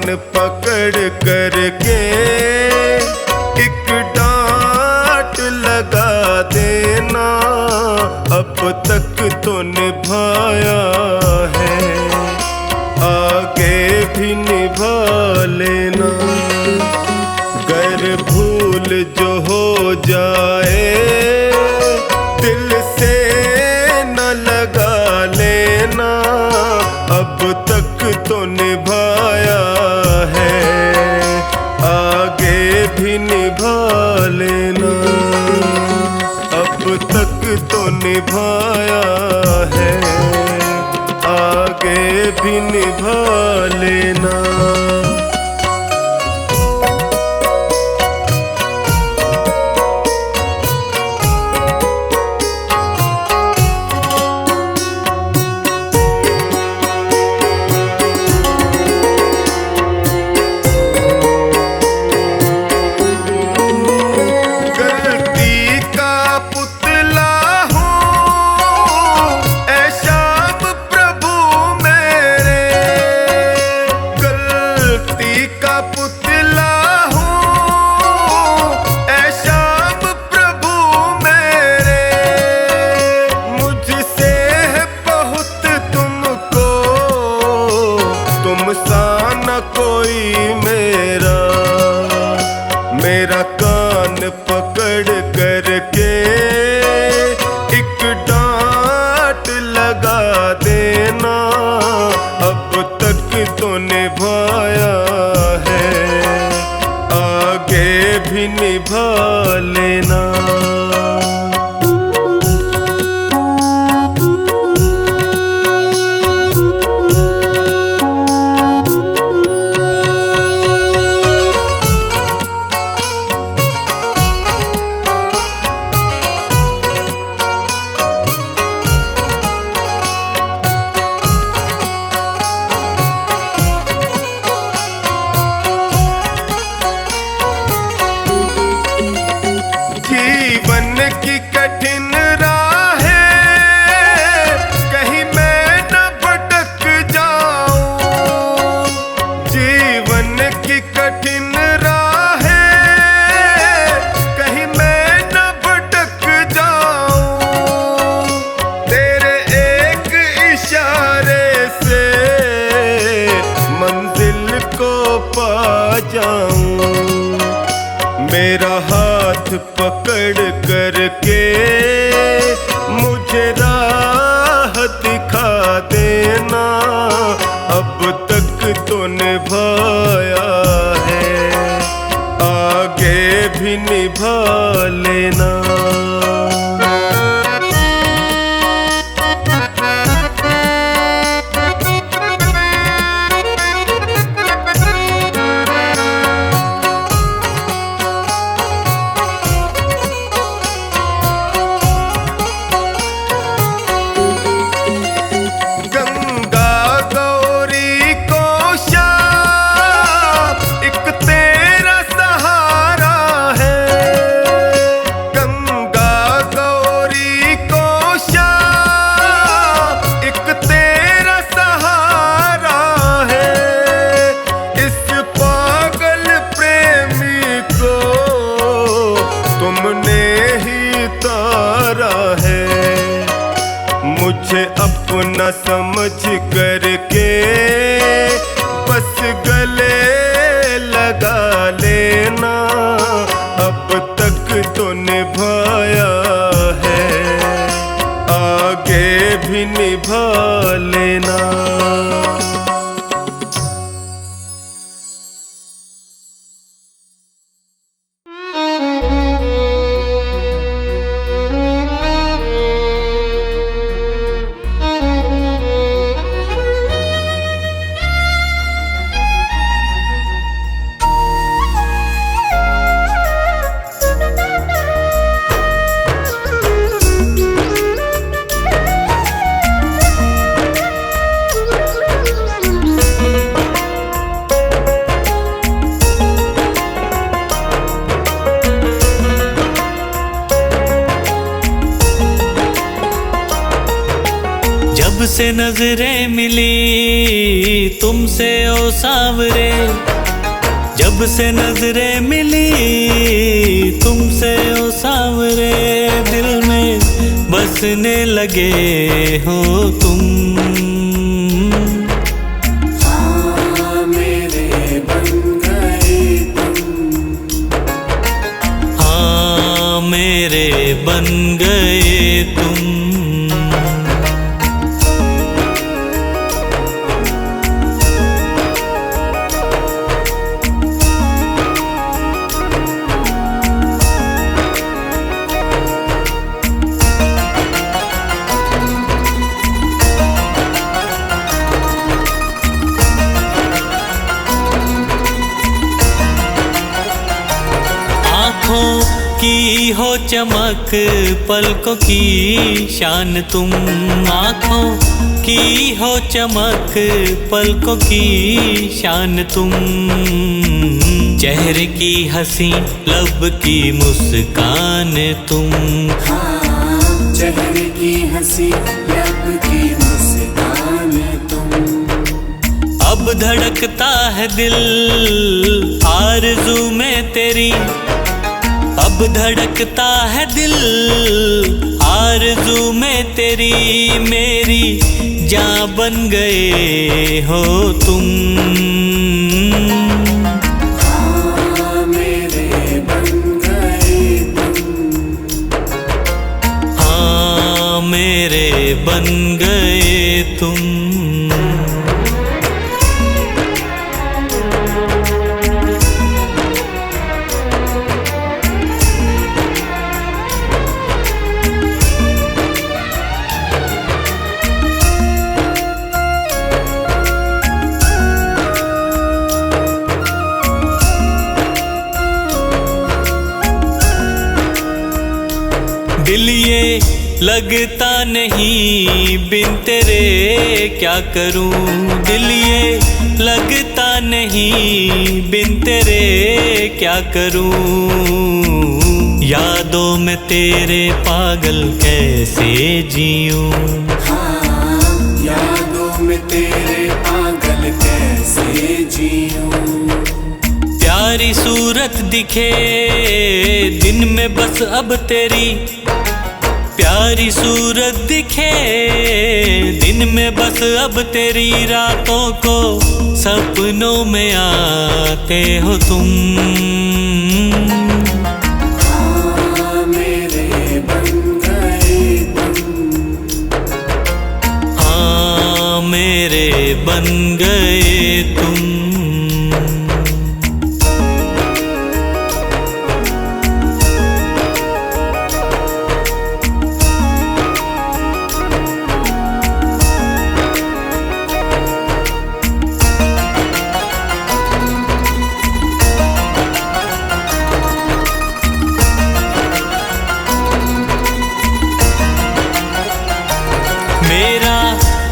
पकड़ करके एक डांट लगा देना, अब तक तो निभाया है, आगे भी निभा लेना। गर भूल जो हो जाए दिल से न लगा लेना, अब तक तो निभाया है, आगे भी निभा लेना। अब तक तो निभाया है, आगे भी निभा लेना। मेरा कान पकड़ करके एक डांट लगा देना, अब तक तो निभाया है, आगे भी निभा लेना। जीवन की कठिन राहें कहीं मैं न भटक जाऊं, जीवन की कठिन राहें कहीं मैं न भटक जाऊं, तेरे एक इशारे से मंजिल को पा जाऊं। मेरा हाथ पकड़ करके मुझे राह दिखा देना, अब तक तो निभाया है, आगे भी निभा लेना। मुझे अपना समझ करके बस गले लगा लेना, अब तक तो निभाया है, आगे भी निभा लेना। से नजरें मिली तुमसे ओ सांवरे, जब से नजरें मिली तुमसे ओ सांवरे, दिल में बसने लगे हो तुम। हाँ मेरे बन गए तुम, हाँ मेरे बन गए तुम। की हो चमक पलकों की शान तुम, आँखों की हो चमक पलकों की शान तुम, चेहरे की हंसी लब की मुस्कान तुम। हाँ चेहरे की हंसी लब की मुस्कान तुम। अब धड़कता है दिल आरज़ू में तेरी, अब धड़कता है दिल आरज़ू में तेरी, मेरी जान बन गए हो तुम। हाँ मेरे बन गए तुम, हाँ मेरे बन गए तुम। दिल ये लगता नहीं बिन तेरे क्या करूं, दिल ये लगता नहीं बिन तेरे क्या करूं, यादों में तेरे पागल कैसे जीऊं। हाँ यादों में तेरे पागल कैसे जीऊं। प्यारी सूरत दिखे दिन में बस अब तेरी, प्यारी सूरत दिखे दिन में बस अब तेरी, रातों को सपनों में आते हो तुम। हाँ मेरे बन गए तुम, हाँ मेरे बन गए तुम। मेरा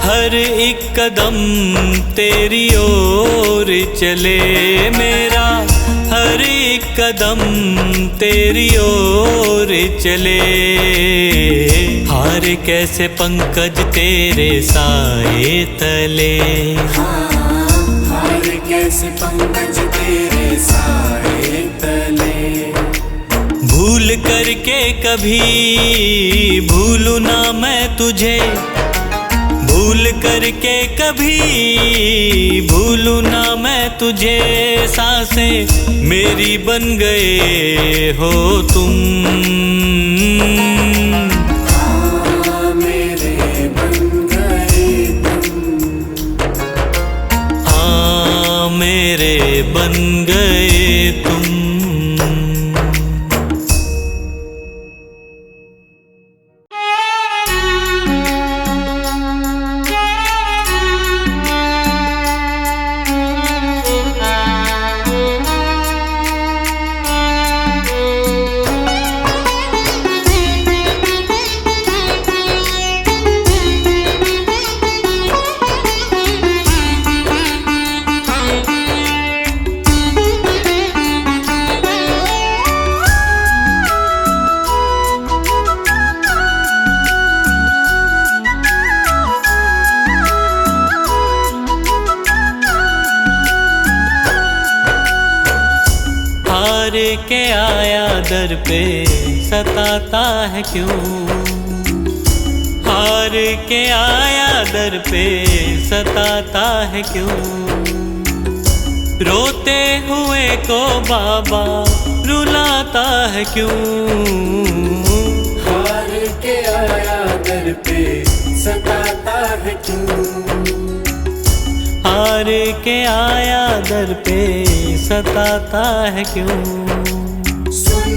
हर एक कदम तेरी ओर चले, मेरा हर एक कदम तेरी ओर चले, हार कैसे पंकज तेरे साए तले। हाँ हार कैसे पंकज तेरे साए तले। भूल करके कभी भूलूं ना मैं तुझे, भूल करके कभी भूलूं ना मैं तुझे, सांसें मेरी बन गए हो तुम। हाँ मेरे बन गए तुम, हाँ मेरे बन गए तुम। हार के आया दर पे सताता है क्यों, हार के आया दर पे सताता है क्यों, रोते हुए को बाबा रुलाता है क्यों, हार के आया दर पे सताता है क्यों, हार के आया दर पे सताता है क्यों। सुन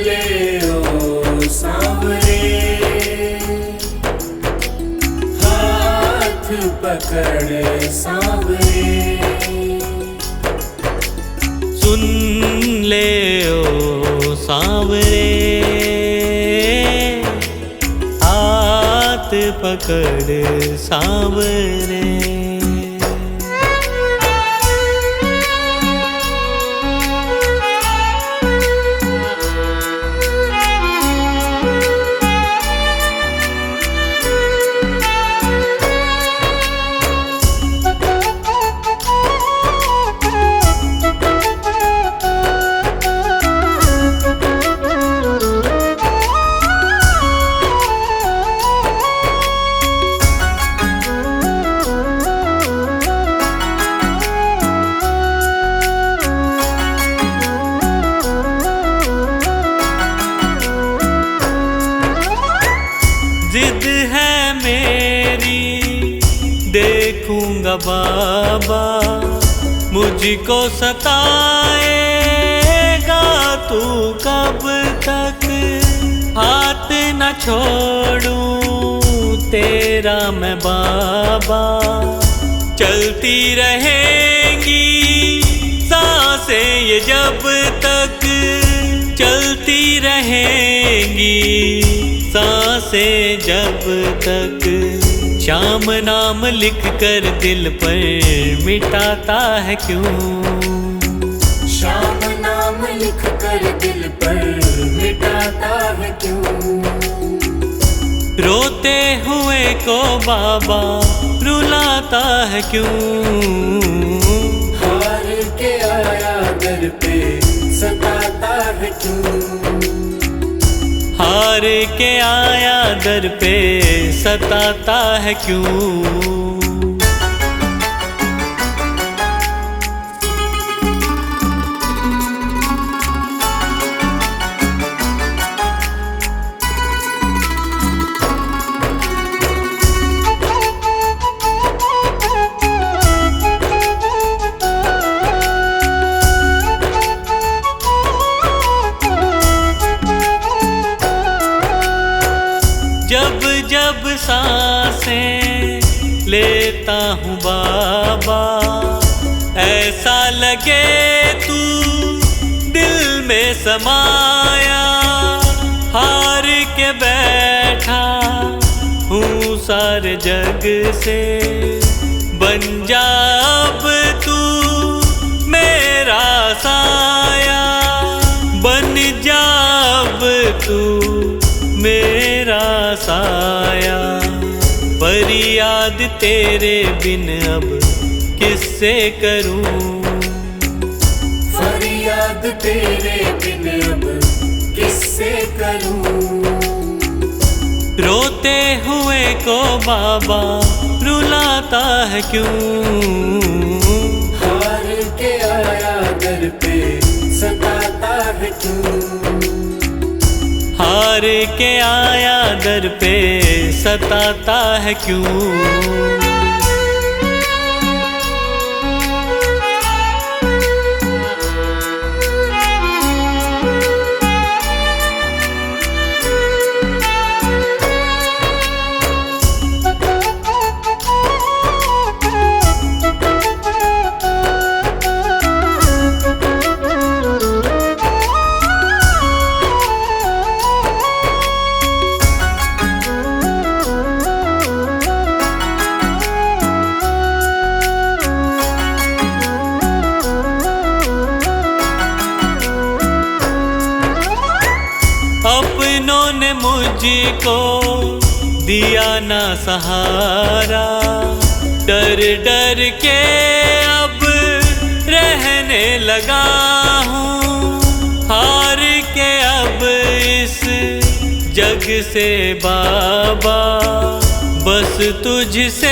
ले ओ सांवरे, हाथ पकड़ सांवरे, सुन ले ओ सांवरे, हाथ पकड़ सांवरे। जिद है मेरी देखूंगा बाबा, मुझको सताएगा तू कब तक, हाथ न छोड़ूं तेरा मैं बाबा, चलती रहेंगी सांसें ये जब तक, चलती रहेंगी सांसें जब तक, श्याम नाम लिख कर दिल पर मिटाता है क्यों, श्याम नाम लिख कर दिल पर मिटाता है क्यों, रोते हुए को बाबा रुलाता है क्यों, हार के आया दर पे सताता है क्यों, हार के आया दर पे सताता है क्यों। जब जब सांसें लेता हूँ बाबा, ऐसा लगे तू दिल में समाया, हार के बैठा हूँ सारे जग से, बन जा अब तू मेरा साया, बन जा अब तू मेरा साया, फरियाद तेरे बिन अब किससे करूं, फरियाद तेरे बिन अब किससे करूं, रोते हुए को बाबा रुलाता है क्यों, हार के आया दर पे सताता है क्यों, हार के आया दर पे सताता है क्यों। अपनों ने मुझको दिया ना सहारा, डर डर के अब रहने लगा हूँ, जग से बाबा बस तुझसे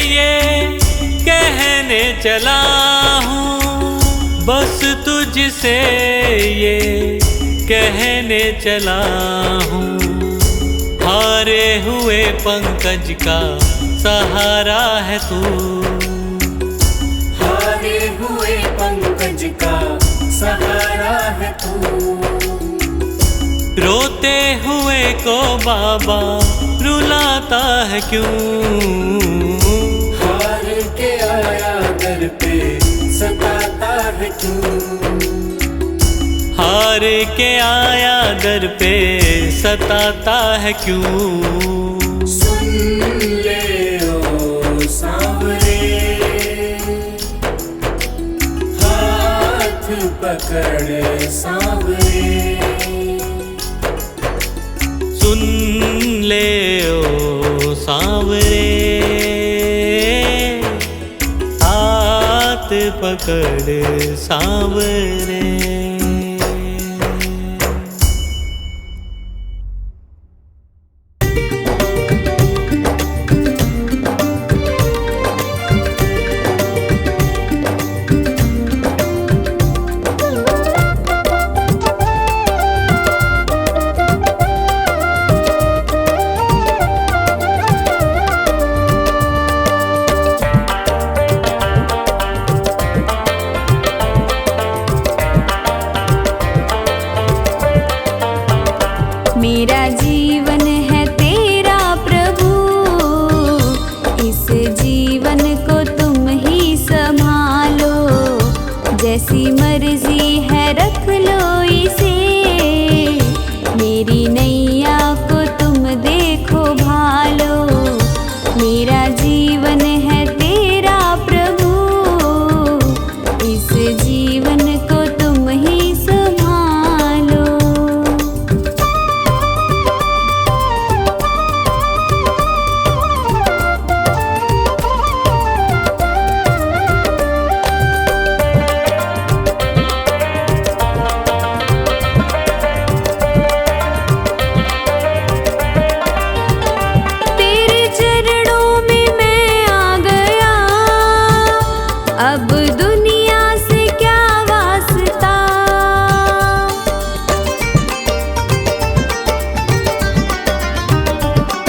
ये कहने चला हूँ, बस तुझसे ये कहने चला हूँ। हारे हुए पंकज का सहारा है तू, हारे हुए पंकज का सहारा है तू। रोते हुए को बाबा रुलाता है क्यों, हार के आया दर पे सताता है क्यों, हार के आया दर पे सताता है क्यों। सुन ले ओ सांवरे, हाथ पकड़ सांवरे, सुन ले ओ सांवरे, हाथ पकड़ सांवरे। मेरा जीवन है तेरा प्रभु, इस जीवन को तुम ही संभालो, जैसी मर्जी है रख लो इसे, मेरी नैया को तुम देखो भालो। मेरा जीवन है तेरा प्रभु, इस जीवन को तुम ही संभालो। तेरे चरणों में मैं आ गया, अब दुनिया से क्या वास्ता।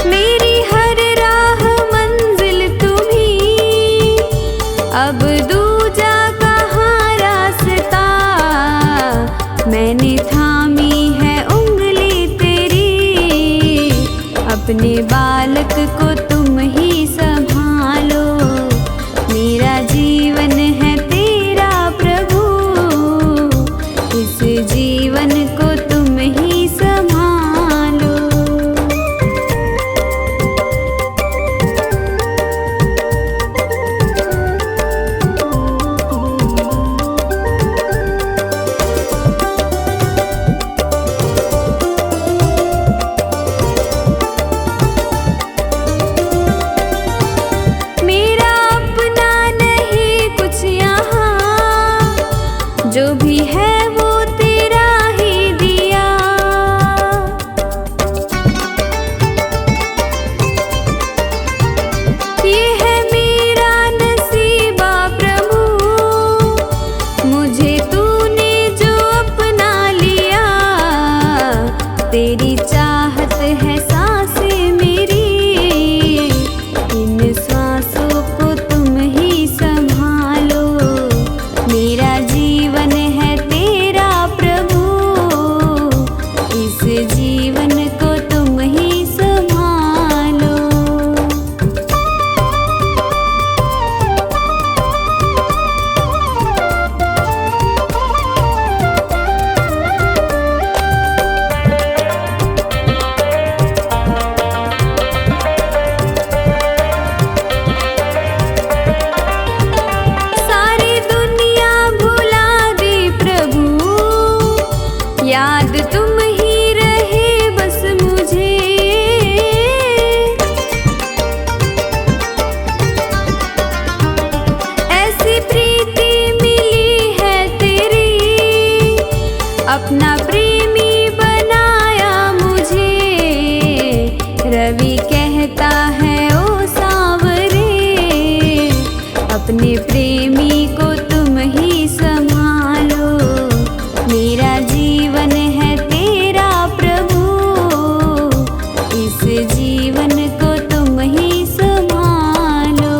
मेरी हर राह मंजिल तुम्ही, अब दूजा कहाँ रास्ता। मैंने थामी है उंगली तेरी, अपने बालक को तुम ही संभालो। मेरा जीवन है तेरा प्रभु, इस जीवन को तुम ही संभालो। मेरा अपना नहीं कुछ यहाँ, जो भी है वो तेरा ही दिया। ये है मेरा नसीबा प्रभु, मुझे तूने जो अपना लिया। तेरी चाहत है सांसें मेरी, इन सांसों को तुम ही संभालो। मेरा जीवन है तेरा प्रभु, इस जीवन को तुम ही संभालो। सारी दुनिया भुला दी प्रभु, याद तुम ही रहे बस मुझे। ऐसी प्रीति मिली है तेरी, अपना प्रेमी बनाया मुझे। अपने प्रेमी को तुम ही संभालो, मेरा जीवन है तेरा प्रभु, इस जीवन को तुम ही संभालो।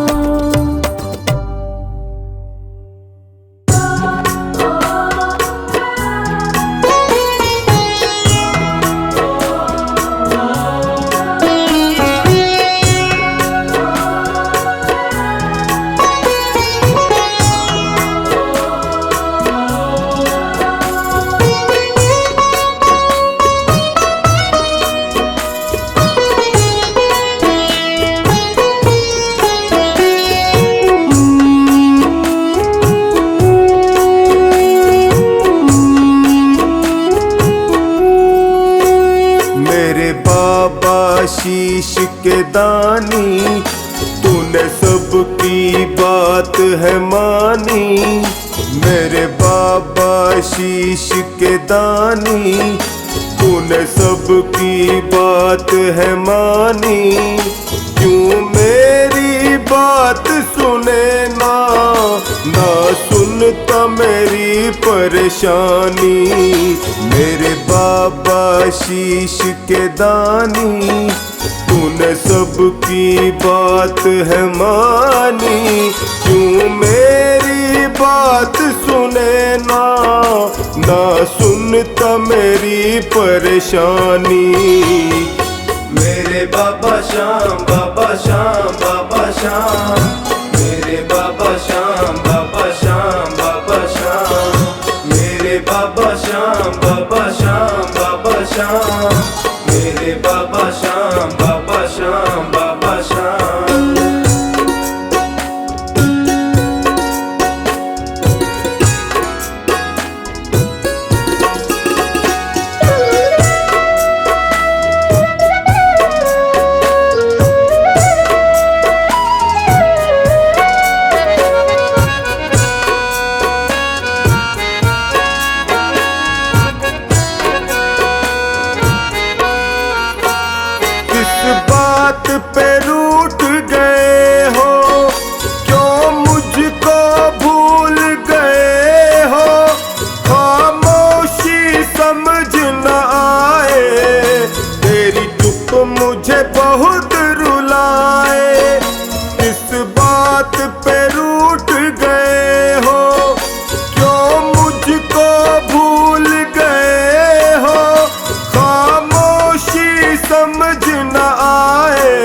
मेरे बाबा शीश के दानी, तूने सबकी बात है मानी। मेरे बाबा शीश के दानी, तूने सबकी बात है मानी। क्यों मेरी बात सुने ना, ना सुनता मेरी परेशानी। मेरे बाबा शीश के दानी, तूने सबकी बात है मानी। क्यों मेरी बात सुने ना, ना सुनता मेरी परेशानी। मेरे बाबा श्याम, बाबा श्याम, बाबा श्याम। मेरे बाबा श्याम, बाबा श्याम, बाबा श्याम। मेरे बाबा श्याम, बाबा श्याम, बाबा श्याम। मेरे बाबा श्याम, बाबा श्याम, बाबा श्याम। बात पे रूठ गए हो, क्यों मुझको भूल गए हो। खामोशी समझ न आए, तेरी चुप मुझे बहुत रुलाए। किस बात पे रूठ गए हो, क्यों मुझको भूल गए हो। खामोशी समझ न आए,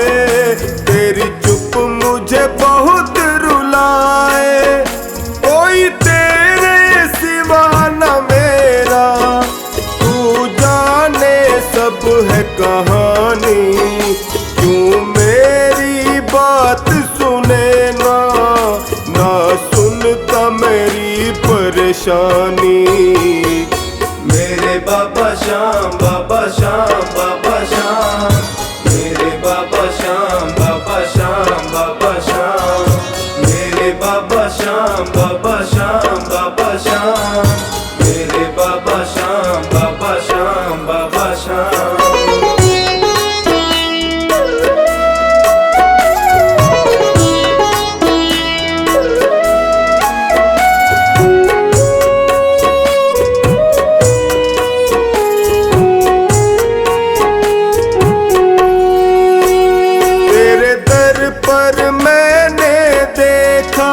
तेरी चुप मुझे बहुत रुलाए। कोई तेरे सिवा न मेरा, तू जाने सब है कहानी। क्यों मेरी बात सुने ना, ना सुनता मेरी परेशानी। मेरे बाबा श्याम, बाबा श्याम, बाबा श्याम। मेरे बाबा श्याम, बाबा श्याम, बाबा श्याम। मेरे बाबा श्याम, बाबा श्याम, बाबा श्याम। मेरे बाबा श्याम, बाबा श्याम, बाबा श्याम। पर मैंने देखा,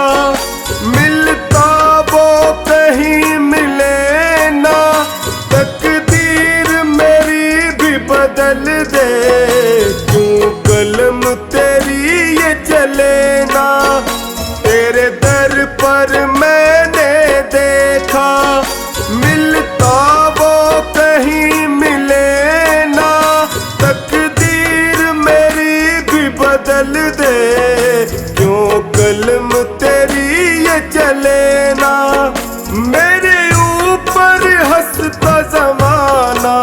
मिलता वो कहीं मिले ना। तकदीर मेरी भी बदल दे, क्यों कलम तेरी ये चले ना। तेरे दर पर मैंने देखा, मिलता वो कहीं मिले ना। तकदीर मेरी भी बदल दे, क्यों कलम तेरी ये चले ना। मेरे ऊपर हंसता जमाना,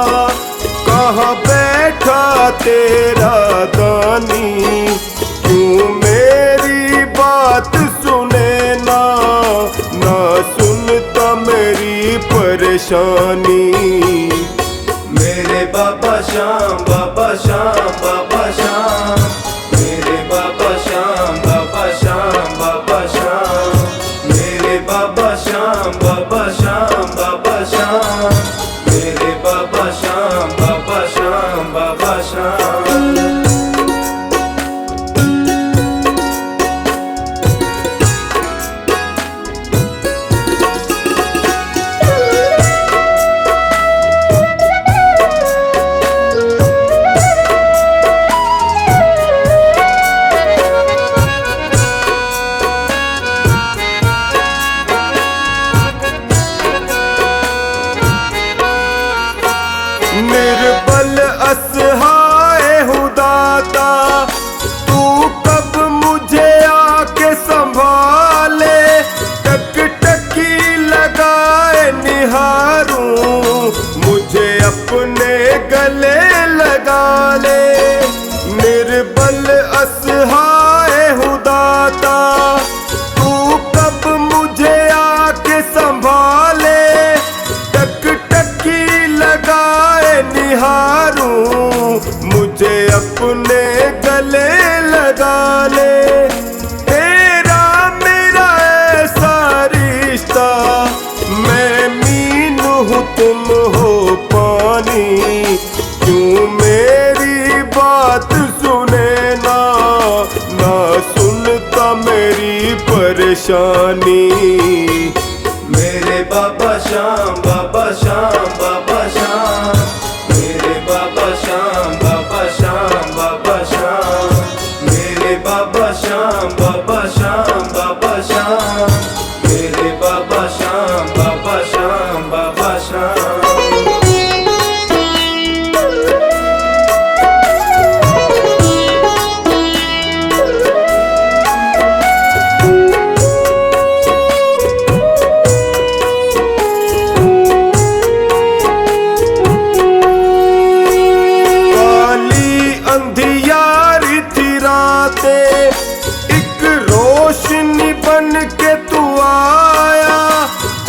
कहाँ बैठा तेरा दानी। क्यों मेरी बात सुने ना, ना सुनता मेरी परेशानी। मेरे बाबा श्याम, बाबा श्याम, बाबा श्याम। मेरे बाबा श्याम, बाबा श्याम, बाबा श्याम। निर्बल असहाय हूँ दाता, तू कब मुझे आके संभाले। टकटकी लगाए निहारूं, मुझे अपने गले लगा ले। निर्बल असहाय हूँ दाता, तू कब मुझे आके संभाले। टकटकी लगाए निहारूं, मुझे अपने गले लगा ले। तेरा मेरा ऐसा रिश्ता, मैं मीन हूँ तुम हो पानी। क्यों मेरी बात सुने ना, ना सुनता मेरी परेशानी। मेरे बाबा श्याम, बाबा श्याम, बाबा श्याम। मेरे बाबा श्याम, बाबा श्याम, बाबा श्याम। मेरे बाबा श्याम, बाबा श्याम, बाबा श्याम। मेरे बाबा श्याम, बाबा श्याम, बाबा श्याम। अंधियारी थी रातें, एक रोशनी बन के तू आया।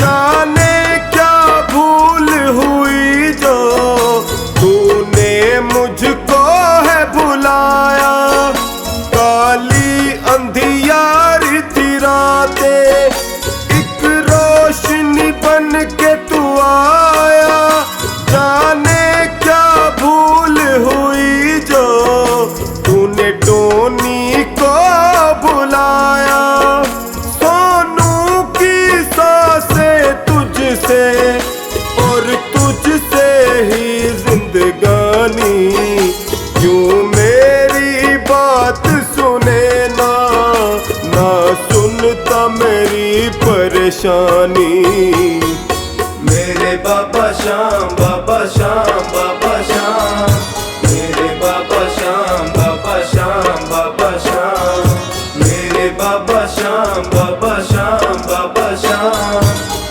जाने क्या भूल हुई जो तूने मुझको है भुलाया। काली अंधियारी थी रातें, एक रोशनी बन के तू आया। जाने क्या भूल हुई जो तूने टोनी को बुलाया। सोनू की सांसें तुझसे और तुझसे ही जिंदगानी। क्यों मेरी बात सुने ना, ना सुनता मेरी परेशानी। मेरे बाबा श्याम, बाबा श्याम, बाबा श्याम। मेरे बाबा श्याम, बाबा श्याम, बाबा श्याम। मेरे बाबा श्याम, बाबा श्याम, बाबा श्याम।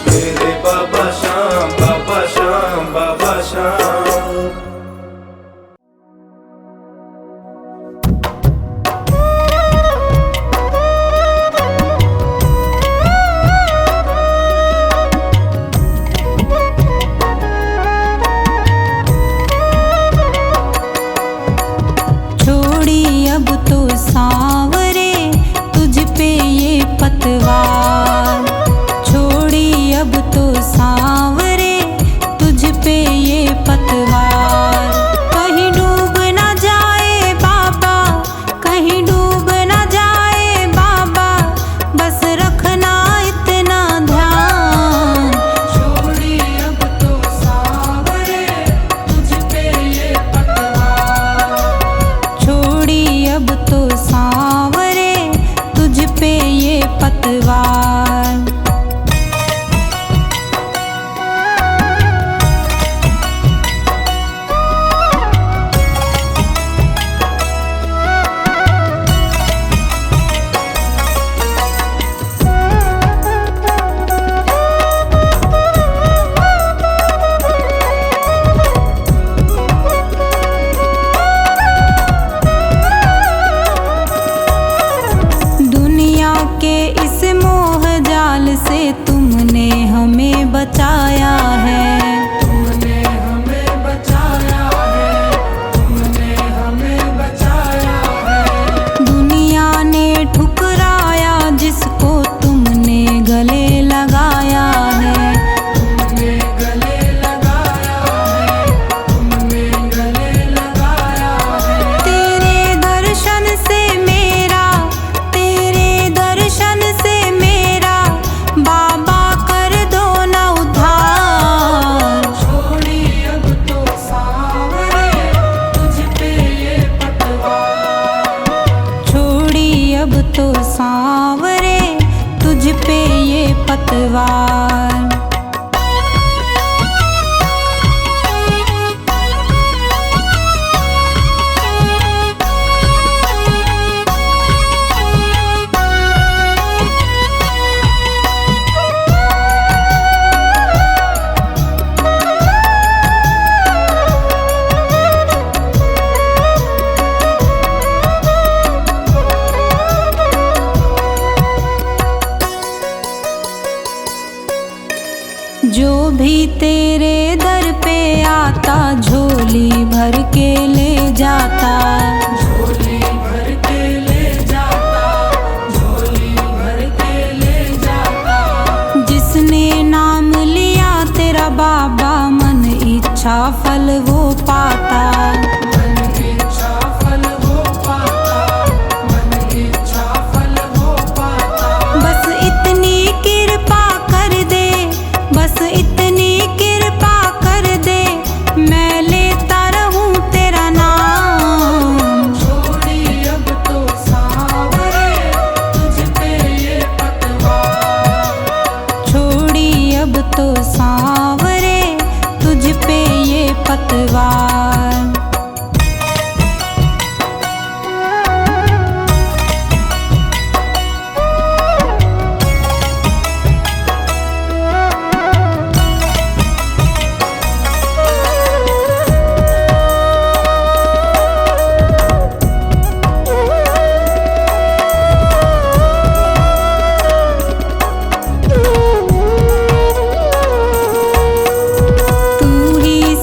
मेरे बाबा श्याम, बाबा श्याम, बाबा श्याम। तेरे दर पे आता झोली भर के ले जाता, झोली भर के ले जाता, झोली भर के ले जाता। जिसने नाम लिया तेरा बाबा मन इच्छा फल वो पाता, मन इच्छा फल वो पाता, मन इच्छा फल वो पाता। बस इतनी कृपा कर दे, बस इतनी कृपा कर दे, मैं लेता रहूं तेरा नाम। छोड़ी अब तो सांवरे तुझ पे ये पतवार, छोड़ी अब तो सांवरे तुझ पे ये पतवार।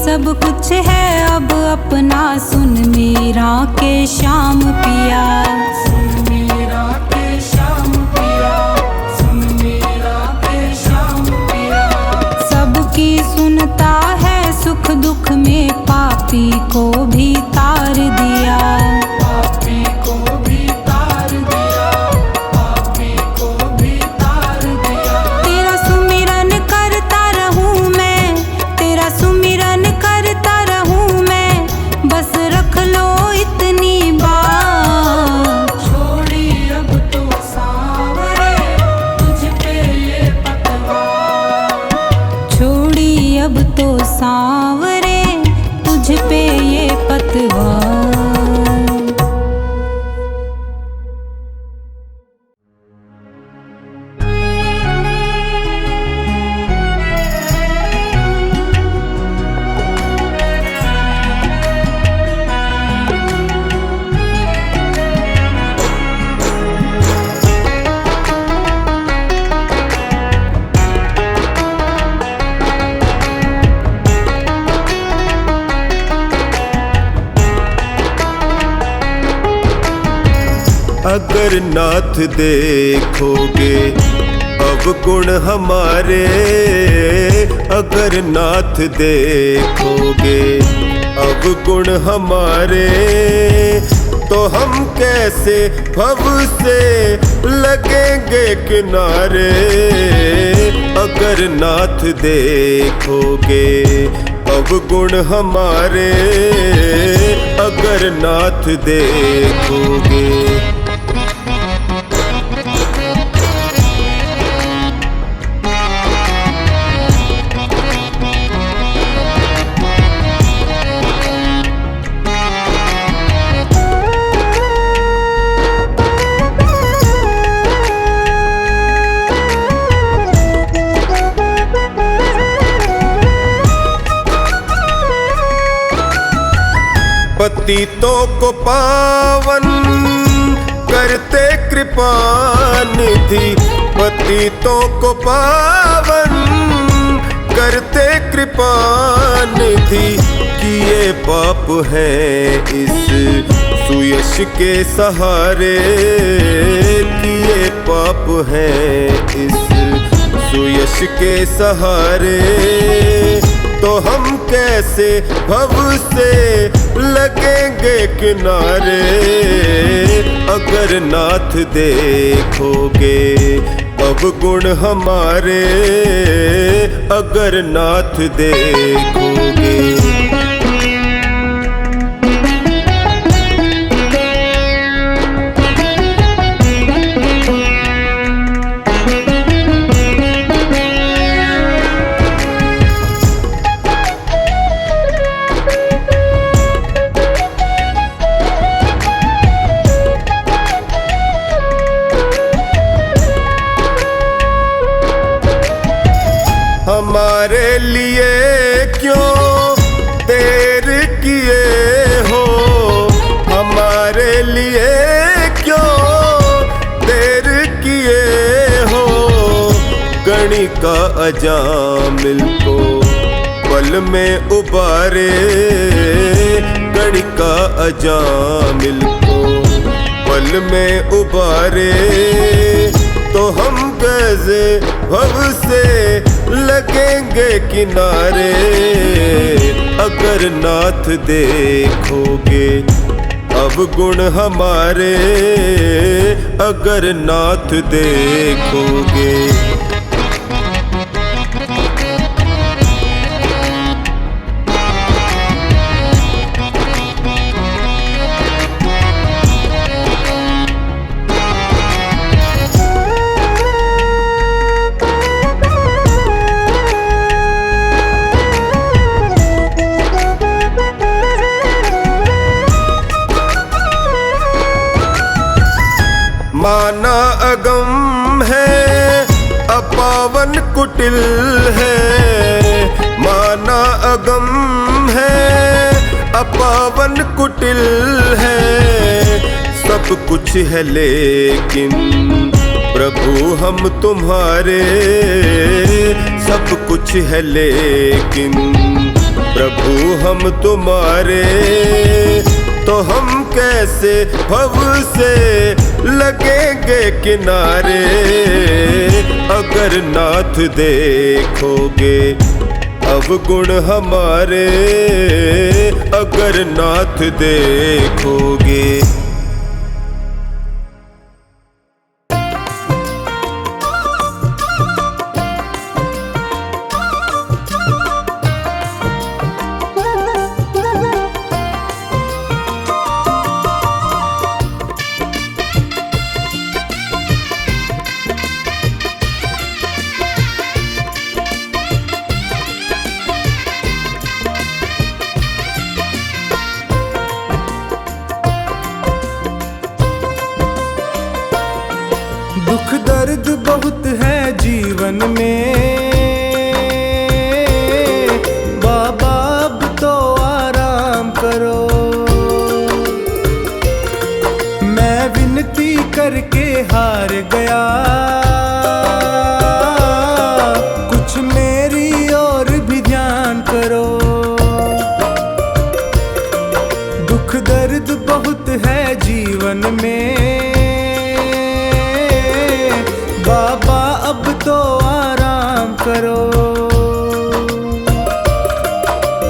सब कुछ है अब अपना सुन मीरा के श्याम पिया, सुन मीरा के श्याम पिया, सुन मीरा के श्याम पिया। सबकी सुनता है सुख दुख में, पापी को भी तार दिया, पापी को भी तार दिया, पापी को भी तार दिया। तेरा सुमिरन करता रहूं मैं, तेरा सुमिरन करता रहूं मैं, बस रख लो इतनी बात। छोड़ी अब तो सांवरे तुझ पे ये पतवार, छोड़ी अब तो सांवरे तुझ पे ये पतवार। अगर नाथ देखोगे अवगुण हमारे, अगर नाथ देखोगे अवगुण हमारे, तो हम कैसे भव से लगेंगे किनारे। अगर नाथ देखोगे अवगुण हमारे, अगर नाथ देखोगे। पतितों को पावन करते कृपा निधि, पतितों को पावन करते कृपा निधि। किए पाप हैं इस सुयश के सहारे, किए पाप हैं इस सुयश के सहारे, तो हम कैसे भव से लगेंगे किनारे। अगर नाथ देखोगे अवगुण हमारे, अगर नाथ देखोगे। हमारे लिए क्यों देर किए हो, हमारे लिए क्यों देर किए हो। गणिका अजामिल को पल में उबारे घड़ी का अजामिल को, पल में उबारे तो हम कैसे भव से लगेंगे किनारे। अगर नाथ देखोगे अब गुण हमारे, अगर नाथ देखोगे। माना अगम है अपावन कुटिल है, माना अगम है अपावन कुटिल है। सब कुछ है लेकिन प्रभु हम तुम्हारे, सब कुछ है लेकिन प्रभु हम तुम्हारे। तो हम कैसे भव से लगेंगे किनारे। अगर नाथ देखोगे अब गुण हमारे, अगर नाथ देखोगे। दुख दर्द बहुत है जीवन में, बाबा अब तो आराम करो। मैं विनती करके हार गया, कुछ मेरी ओर भी ध्यान करो। दुख दर्द बहुत है जीवन में, बाबा अब तो आराम करो।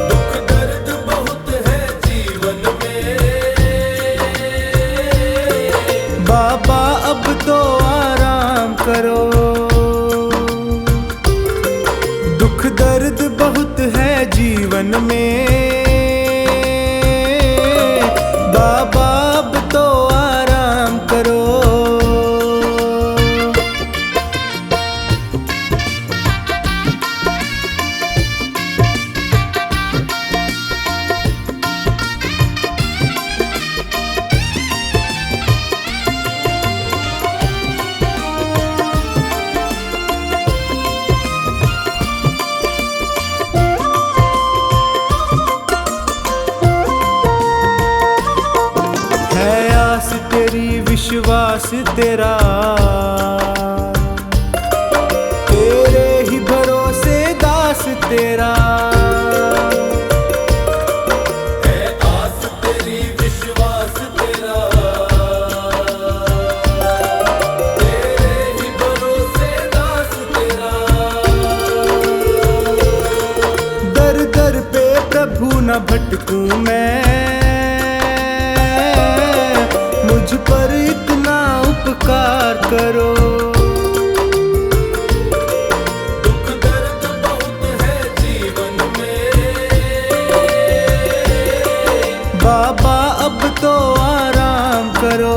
दुख दर्द बहुत है जीवन में, बाबा अब तो आराम करो। दुख दर्द बहुत है जीवन में, बाबा अब तो आराम करो। तेरी विश्वास तेरा, तेरे ही भरोसे दास तेरा। है आस तेरी विश्वास तेरा, तेरे ही भरोसे दास तेरा। दर दर पे प्रभु न भटकूं मैं, मुझ पर इतना उपकार करो। दुख दर्द बहुत है जीवन में, बाबा अब तो आराम करो।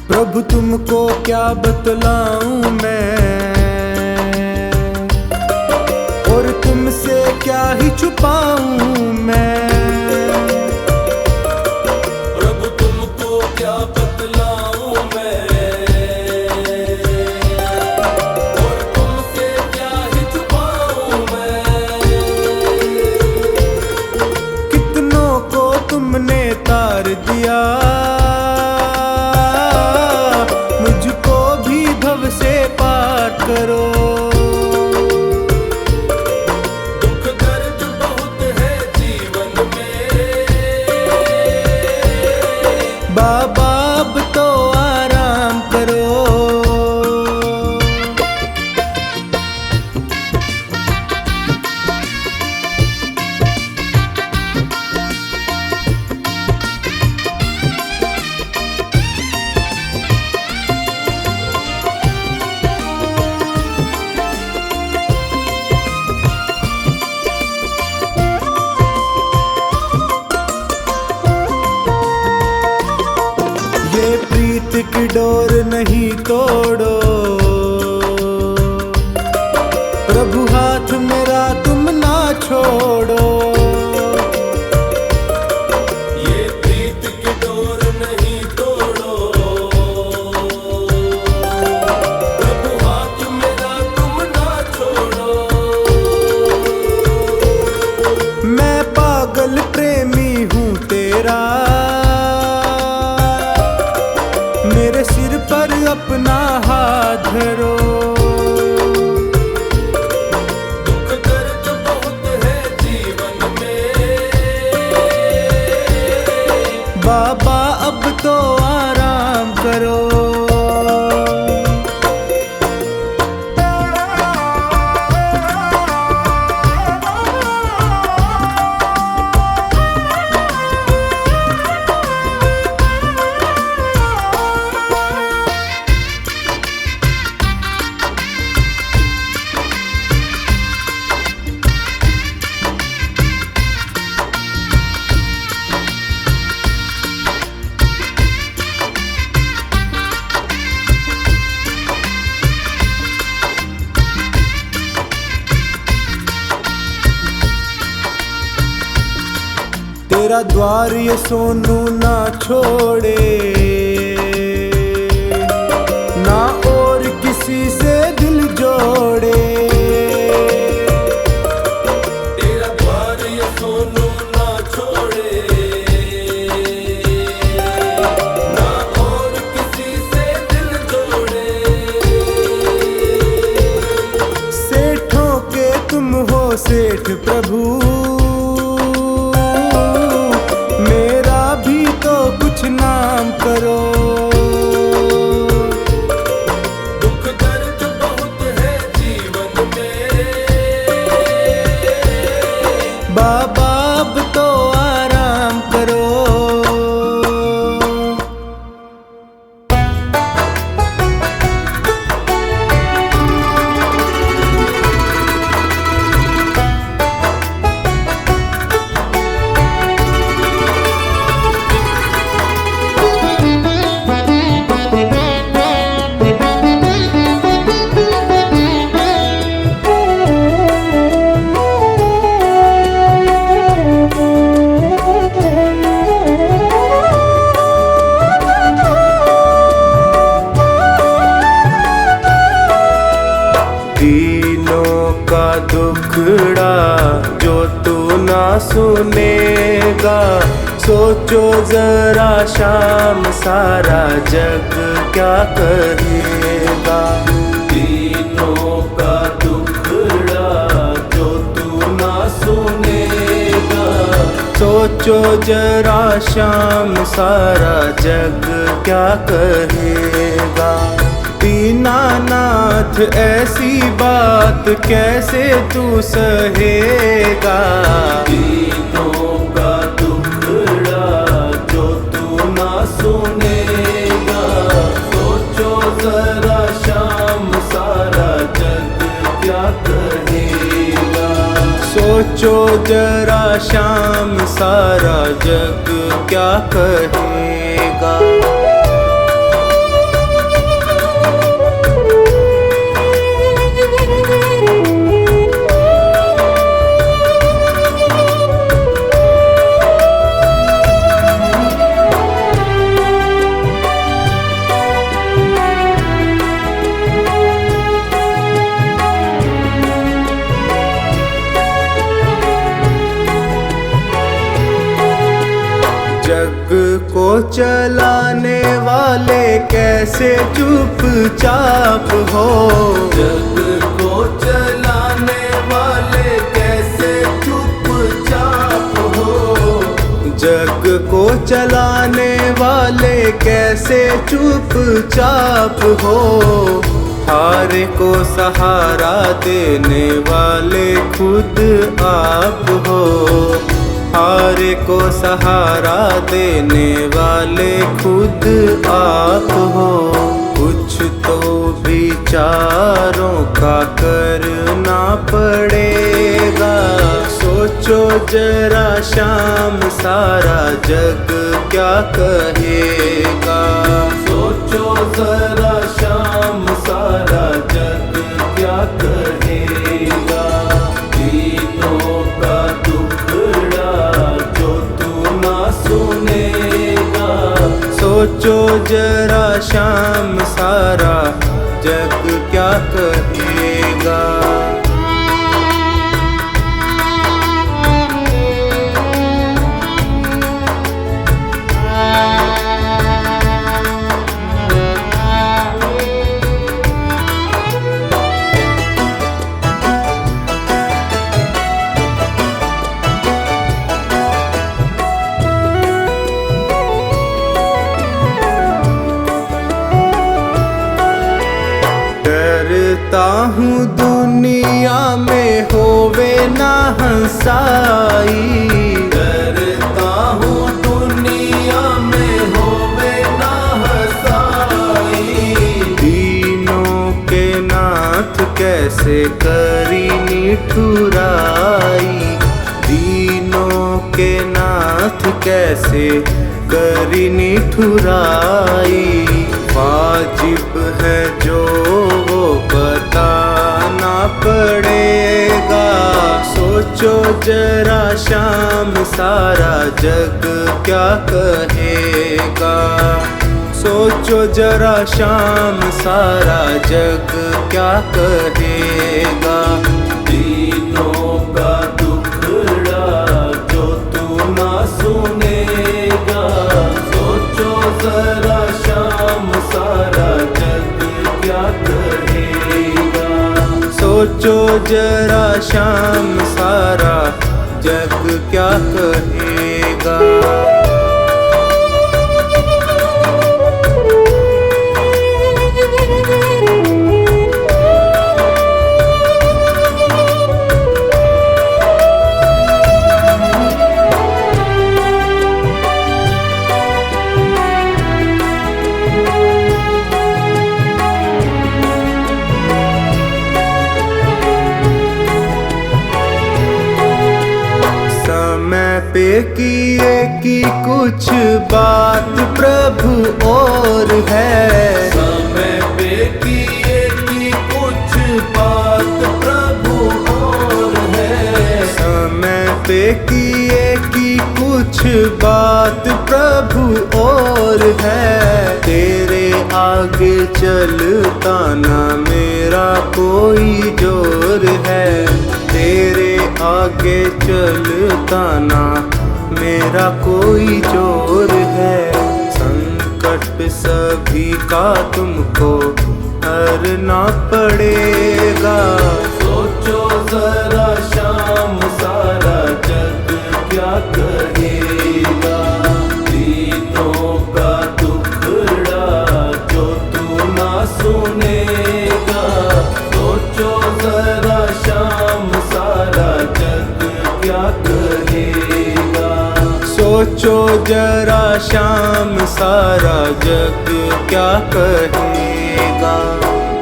प्रभु तुमको क्या बतलाऊं मैं, और तुमसे क्या ही छुपाऊं मैं। प्रभु तुमको क्या बतलाऊं मैं, और तुमसे क्या ही छुपाऊं मैं। कितनों को तुमने तार दिया, मुझको भी भव से पार करो। दुख दर्द बहुत है जीवन में, बाबा अब तो आराम करो। ये प्रीत की डोर नहीं तोड़ो, प्रभु हाथ मेरा तुम ना छोड़ो। ये प्रीत की डोर नहीं तोड़ो, प्रभु हाथ मेरा तुम ना छोड़ो। मैं पागल प्रेमी हूँ तेरा, मेरे सिर पर अपना हाथ धरो। दुख दर्द बहुत है जीवन में, बाबा अब तो आराम करो। तेरा द्वार ये सोनू ना छोड़े, ना और किसी से दिल जोड़े। तेरा द्वार ये सोनू ना छोड़े, ना और किसी से दिल जोड़े। सेठों के तुम हो सेठ प्रभु, मेरा भी तो कुछ नाम करो। दुख दर्द बहुत है जीवन में, बाबा अब तो आराम करो। दीनों का दुखड़ा जो तू ना सुनेगा, सोचो जरा शाम सारा जग क्या कहेगा। दीनों का दुखड़ा जो तू ना सुनेगा, सोचो जरा शाम सारा जग क्या कहेगा। दीनानाथ ऐसी बात कैसे तू सहेगा। दीनों का दुखड़ा जो तू ना सुनेगा, सोचो जरा शाम सारा जग क्या कहेगा। सोचो जरा शाम सारा जग क्या कहेगा। चलाने वाले कैसे चुपचाप हो। जग को चलाने वाले कैसे चुपचाप हो। जग को चलाने वाले कैसे चुपचाप हो। हारे को सहारा देने वाले खुद आप हो। हारे को सहारा देने वाले खुद आप हो। कुछ तो विचारों का करना पड़ेगा। सोचो जरा शाम सारा जग क्या कहेगा। सोचो जरा शाम सारा जग क्या कहेगा। दीनों का दुखड़ा जो तू ना सुनेगा। सोचो जरा शाम सारा जग क्या कहेगा। डरता हूँ दुनिया में होवे ना हंसाई। डरता हूँ दुनिया में होवे ना हंसाई। दीनों के नाथ कैसे करी निठुराई। दीनों के नाथ कैसे करी निठुराई। वाजिब है जो वो बताना पड़ेगा। सोचो जरा शाम सारा जग क्या कहेगा। सोचो जरा शाम सारा जग क्या कहेगा। दीनों का दुखड़ा जो तू ना सुनेगा। सोचो जरा शाम सारा जग क्या कहेगा। सोचो जरा शाम सारा जग क्या कहेगा। पे किए की कुछ बात प्रभु और है। समय पे किए की कुछ बात प्रभु और है। समय पे किए की कुछ बात प्रभु और है। तेरे आगे चलता ना मेरा कोई जोर है। तेरे आगे चलता ना मेरा कोई जोर है। संकट सभी का तुमको हरना पड़ेगा। सोचो जरा शाम सारा जग क्या कहेगा। दीनों का दुखड़ा जो तू ना सुनेगा। सोचो जरा शाम सारा जग क्या कहेगा। सोचो जरा शाम सारा जग क्या कहेगा।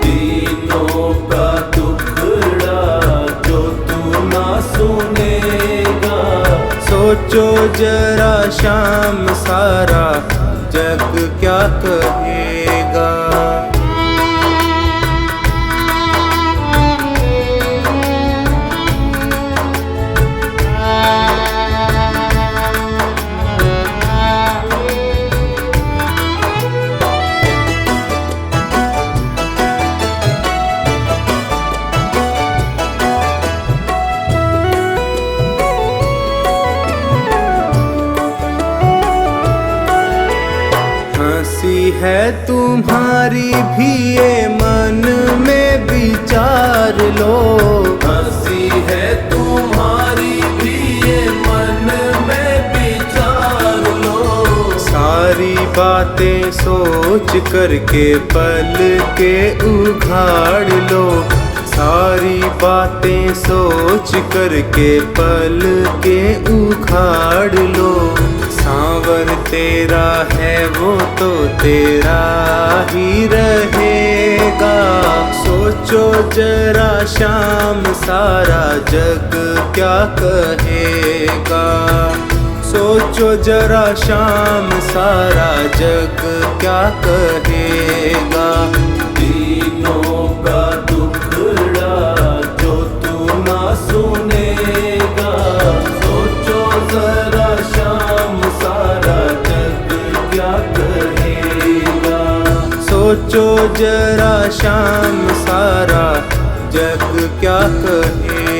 दीनों का दुखड़ा जो तू ना सुनेगा। सोचो जरा शाम सारा जग क्या कहेगा। हंसी है तुम्हारी भी ये मन में विचार लो। हंसी है तुम्हारी भी ये मन में विचार लो। सारी बातें सोच करके पल के उघाड़ लो। सारी बातें सोच करके पल के उखाड़ लो। सांवर तेरा है वो तो तेरा ही रहेगा। सोचो जरा शाम सारा जग क्या कहेगा। सोचो जरा शाम सारा जग क्या कहेगा। तीनों का दुखड़ा जो तू ना सुनेगा। सोचो जरा शाम सारा जग क्या कहेगा। सोचो जरा शाम सारा जग क्या कहेगा।